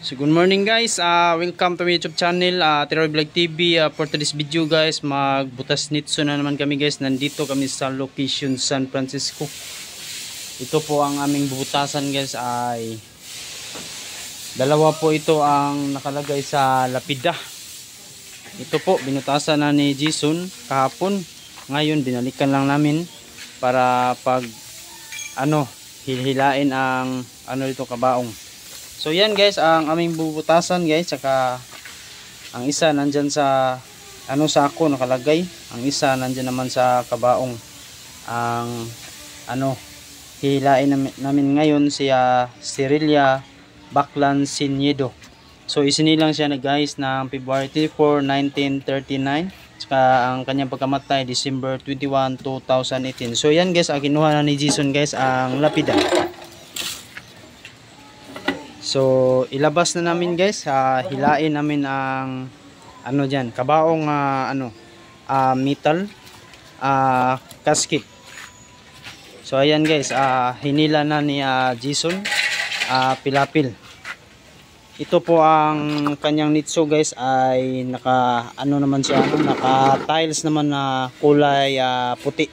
So good morning guys, welcome to my YouTube channel, Teroy Vlog TV. For today's video guys, magbutas nitso na naman kami guys. Nandito kami sa location San Francisco. Ito po ang aming bubutasan guys, ay dalawa po ito ang nakalagay sa lapida. Ito po binutasan na ni Jason kahapon. Ngayon binalikan lang namin para pag hilhilain ang dito kabaong. So yan guys ang aming bubutasan guys, saka ang isa nandyan sa sako nakalagay, ang isa nandyan naman sa kabaong. Ang hihilain namin ngayon siya Cerelia Baclan Siniedo. So isinilang siya na guys ng February 24, 1939, saka ang kanyang pagkamatay December 21, 2018. So yan guys, kinuha na ni Jason guys ang lapida. So ilabas na namin guys, hilain namin ang diyan, kabaong metal casket. So ayan guys, hinila na ni Jason pilapil. Ito po ang kanyang nitso guys, ay naka naman siya, naka tiles naman na kulay puti.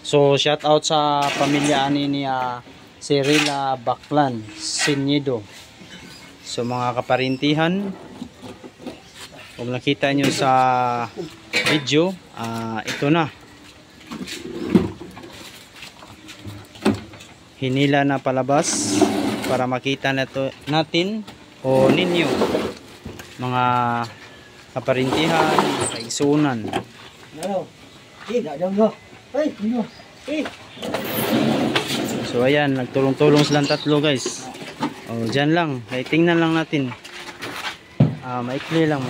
So shout out sa pamilya ni Cerelia Baclan Siniedo. So mga kaparintihan, kung nakita nyo sa video, ito na, hinila na palabas para makita natin o ninyo mga kaparintihan, kaigsunan. So ayan, nagtulong-tulong silang tatlo guys. Dyan lang, kaya tingnan lang natin. Maikli lang.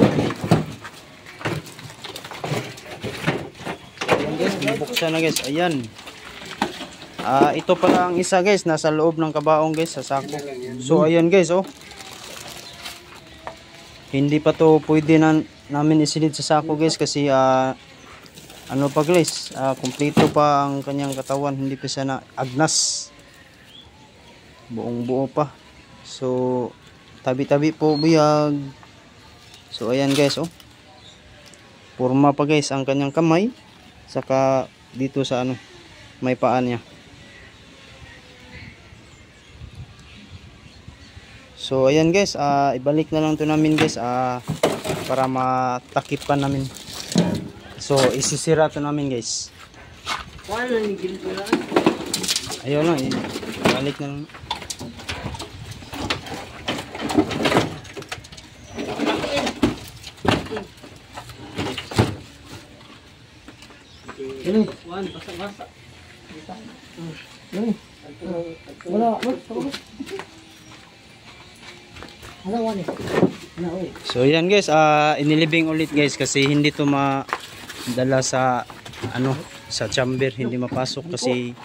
Ayan guys, binubuksan na guys. Ayan. Ito pala ang isa guys, nasa loob ng kabaong guys, sa sako. So ayan guys, hindi pa to pwede namin isilid sa sako guys, kasi pa guys, kumpleto pa ang kanyang katawan, hindi pa siya na agnas, buong buo pa. So tabi-tabi po buyag. So ayan guys, purma pa guys ang kanyang kamay, saka dito sa may paa niya. So ayan guys, ibalik na lang to namin guys, para matakipan namin. So isisira to namin guys. Ayun lang, ibalik na lang. So yan guys, inilibing ulit guys, kasi hindi to madala sa sa chamber, hindi mapasok kasi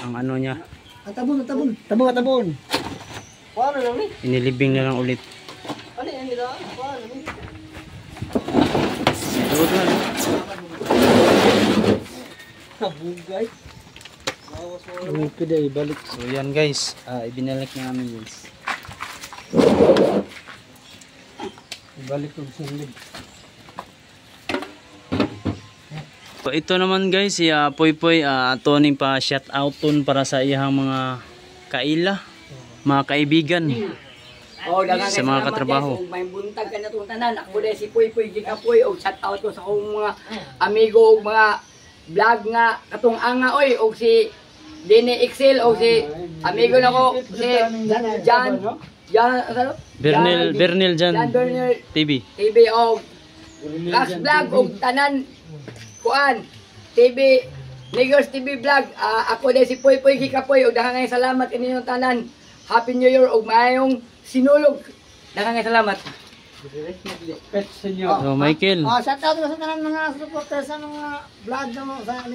ang niya. Tabon. Inilibing na lang ulit. So yan guys, ibinalik na namin guys. Ibalik ko sa lid. So ito naman guys, si Poy atoning pa shout outon para sa iyang mga kaila, mga kaibigan, sa mga katrabaho. May buntag ka na itong tanan. Ako dahil si Poy Gikapoy, o shout out ko sa akong mga amigo o mga vlog nga katong anga oy, o si Dene Excel, o si amigo na ko si Bernil Jan TV o Ras Vlog o tanan kuan TV Negos TV Vlog. Ako dahil si Poy Gikapoy, o daghang salamat inyong tanan. Happy New Year o mayong sinulog. Daghang salamat. Michael. Shout out sa tanan mga supporters sa mga vlog mo sa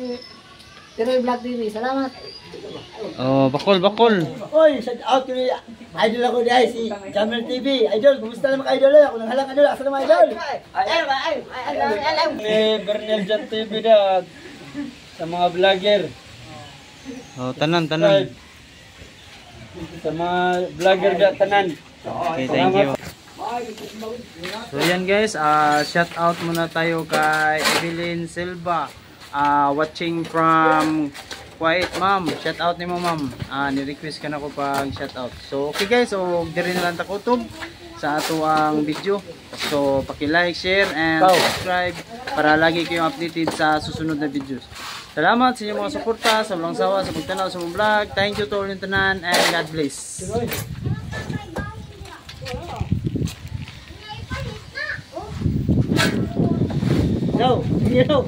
Teroy Vlog TV. Salamat. Bakol. Oy, shout out kay idol ako dai si Jamel TV. Idol, kumusta naman ka idol? Ako nang halang idol, asa naman idol? Bernil Jan TV da sa mga vlogger. Tanan. Sa mga vlogger da tanan. Okay, thank you. So yan guys, shout out muna tayo kay Evelyn Silva. Watching from Kuwait, ma'am. Shout out nimo, ma'am. Ni-request ka na ko pang shout out. So okay guys, so diri na lang ta kutob sa ato ang video. So paki-like, share and subscribe para lagi kayong updated sa susunod na videos. Salamat sa inyong mga suporta, sa walang sawa, sa pagtanaw sa mga vlog. Thank you to all yung tanan and God bless. Go! Go!